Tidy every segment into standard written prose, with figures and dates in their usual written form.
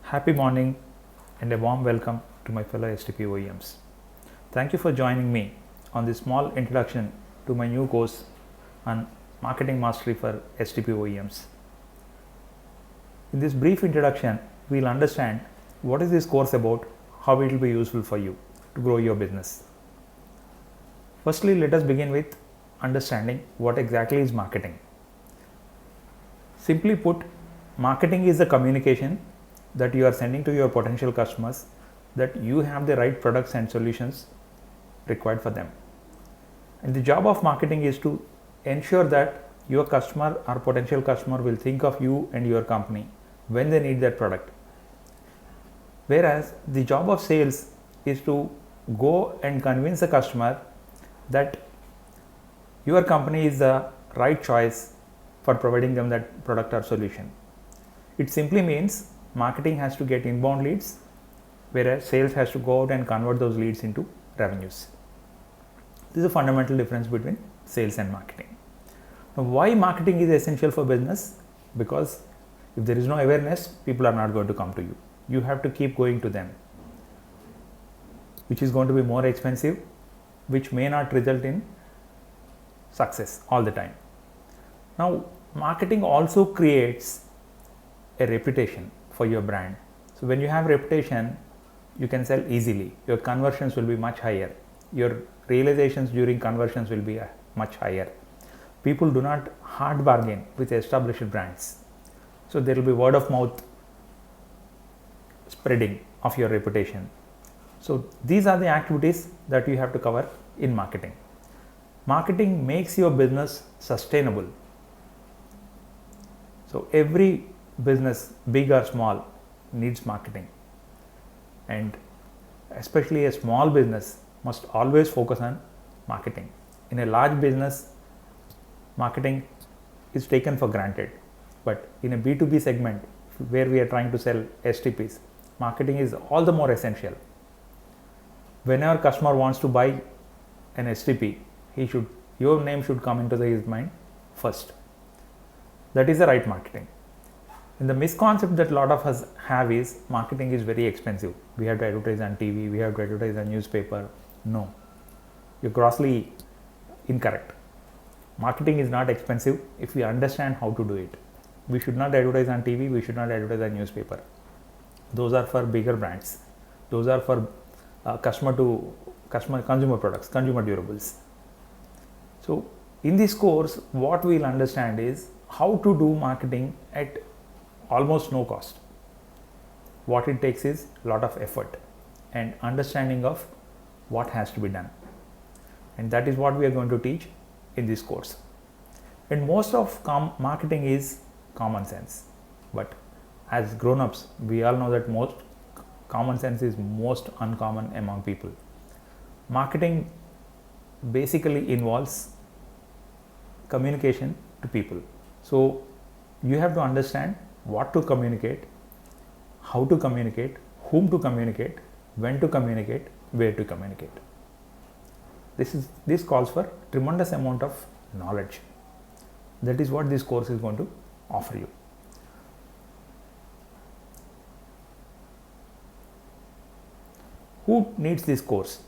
Happy morning and a warm welcome to my fellow STP OEMs. Thank you for joining me on this small introduction to my new course on Marketing Mastery for STP OEMs. In this brief introduction, we will understand what is this course about, how it will be useful for you to grow your business. Firstly, let us begin with understanding what exactly is marketing. Simply put, marketing is the communication that you are sending to your potential customers that you have the right products and solutions required for them. And the job of marketing is to ensure that your customer or potential customer will think of you and your company when they need that product. Whereas the job of sales is to go and convince the customer that your company is the right choice for providing them that product or solution. It simply means marketing has to get inbound leads, whereas sales has to go out and convert those leads into revenues. This is a fundamental difference between sales and marketing. Now, why marketing is essential for business? Because if there is no awareness, people are not going to come to you. You have to keep going to them, which is going to be more expensive, which may not result in success all the time. Now, marketing also creates a reputation for your brand. So when you have reputation, you can sell easily. Your conversions will be much higher. Your realizations during conversions will be much higher. People do not hard bargain with established brands. So there will be word of mouth spreading of your reputation. So these are the activities that you have to cover in marketing. Marketing makes your business sustainable. So every business, big or small, needs marketing, and especially a small business must always focus on marketing. In a large business, marketing is taken for granted, but in a B2B segment where we are trying to sell STPs, marketing is all the more essential. Whenever customer wants to buy an STP, your name should come into his mind first. That is the right marketing. And the misconception that a lot of us have is marketing is very expensive. We have to advertise on TV, we have to advertise on newspaper. No, you're grossly incorrect. Marketing is not expensive if we understand how to do it. We should not advertise on TV, we should not advertise on newspaper. Those are for bigger brands. Those are for consumer products, consumer durables. So in this course, what we'll understand is how to do marketing at almost no cost. What it takes is a lot of effort and understanding of what has to be done. And that is what we are going to teach in this course. And most of marketing is common sense. But as grown-ups, we all know that most common sense is most uncommon among people. Marketing basically involves communication to people. So you have to understand what to communicate, how to communicate, whom to communicate, when to communicate, where to communicate. This calls for tremendous amount of knowledge. That is what this course is going to offer you. Who needs this course?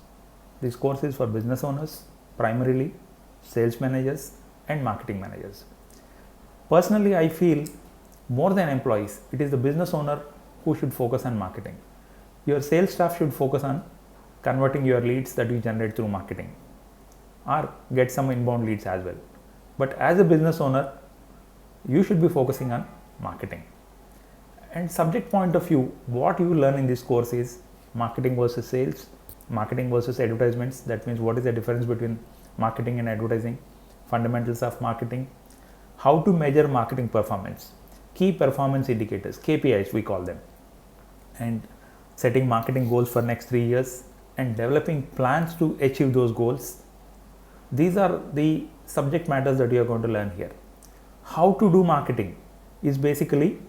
This course is for business owners, primarily sales managers and marketing managers. Personally, I feel more than employees, it is the business owner who should focus on marketing. Your sales staff should focus on converting your leads that you generate through marketing or get some inbound leads as well. But as a business owner, you should be focusing on marketing. And subject point of view, what you learn in this course is marketing versus sales, marketing versus advertisements. That means what is the difference between marketing and advertising, fundamentals of marketing, how to measure marketing performance, key performance indicators, KPIs we call them, and setting marketing goals for next 3 years and developing plans to achieve those goals. These are the subject matters that you are going to learn here. How to do marketing is basically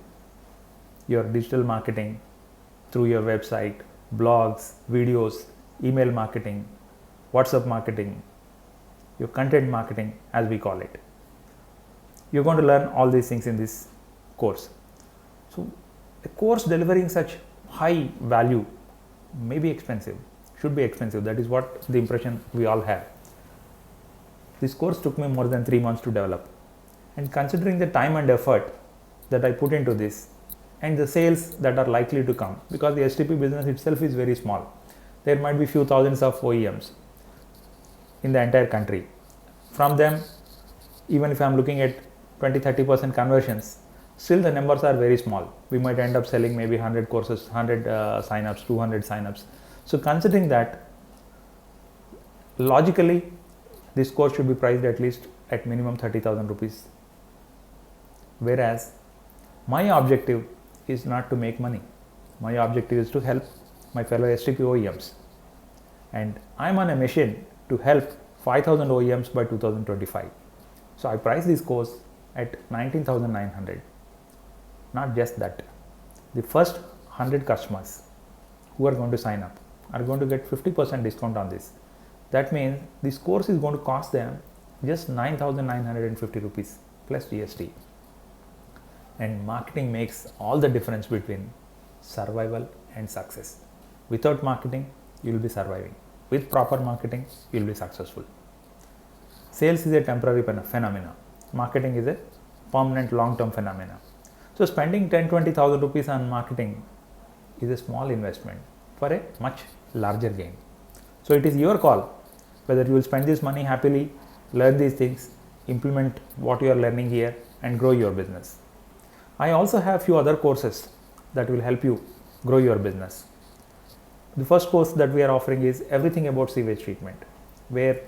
your digital marketing through your website, blogs, videos, email marketing, WhatsApp marketing, your content marketing as we call it. You're going to learn all these things in this course. So A course delivering such high value may be expensive, should be expensive. That is what the impression we all have. This course took me more than 3 months to develop. And considering the time and effort that I put into this and the sales that are likely to come, because the STP business itself is very small. There might be few thousands of OEMs in the entire country. From them, even if I am looking at 20-30% conversions, still the numbers are very small. We might end up selling maybe 100 courses, 100 signups, 200 signups. So considering that, logically, this course should be priced at least at minimum 30,000 rupees. Whereas my objective is not to make money. My objective is to help my fellow STP OEMs. And I'm on a mission to help 5,000 OEMs by 2025. So I price this course at 19,900. Not just that. The first 100 customers who are going to sign up are going to get 50% discount on this. That means this course is going to cost them just 9,950 rupees plus GST. And marketing makes all the difference between survival and success. Without marketing, you will be surviving. With proper marketing, you will be successful. Sales is a temporary phenomena. Marketing is a permanent long-term phenomena. So spending 10-20,000 rupees on marketing is a small investment for a much larger gain. So it is your call whether you will spend this money happily, learn these things, implement what you are learning here and grow your business. I also have few other courses that will help you grow your business. The first course that we are offering is everything about sewage treatment, where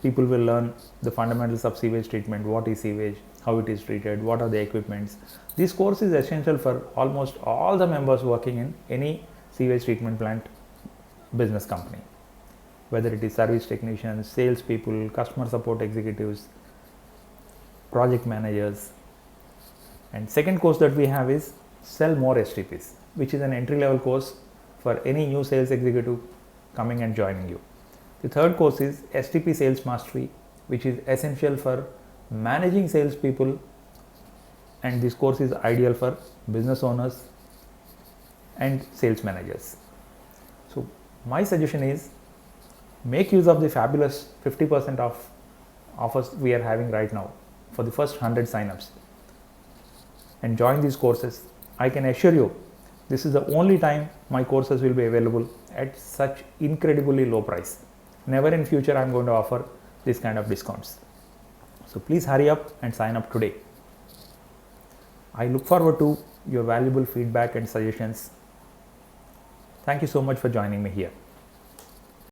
people will learn the fundamentals of sewage treatment, what is sewage, how it is treated, what are the equipments. This course is essential for almost all the members working in any sewage treatment plant business company, whether it is service technicians, sales people, customer support executives, project managers. And second course that we have is Sell More STPs, which is an entry-level course for any new sales executive coming and joining you. The third course is STP Sales Mastery, which is essential for managing salespeople, and this course is ideal for business owners and sales managers. So my suggestion is make use of the fabulous 50% off offers we are having right now for the first 100 signups and join these courses. I can assure you this is the only time my courses will be available at such incredibly low price. Never in future I am going to offer this kind of discounts. So please hurry up and sign up today. I look forward to your valuable feedback and suggestions. Thank you so much for joining me here.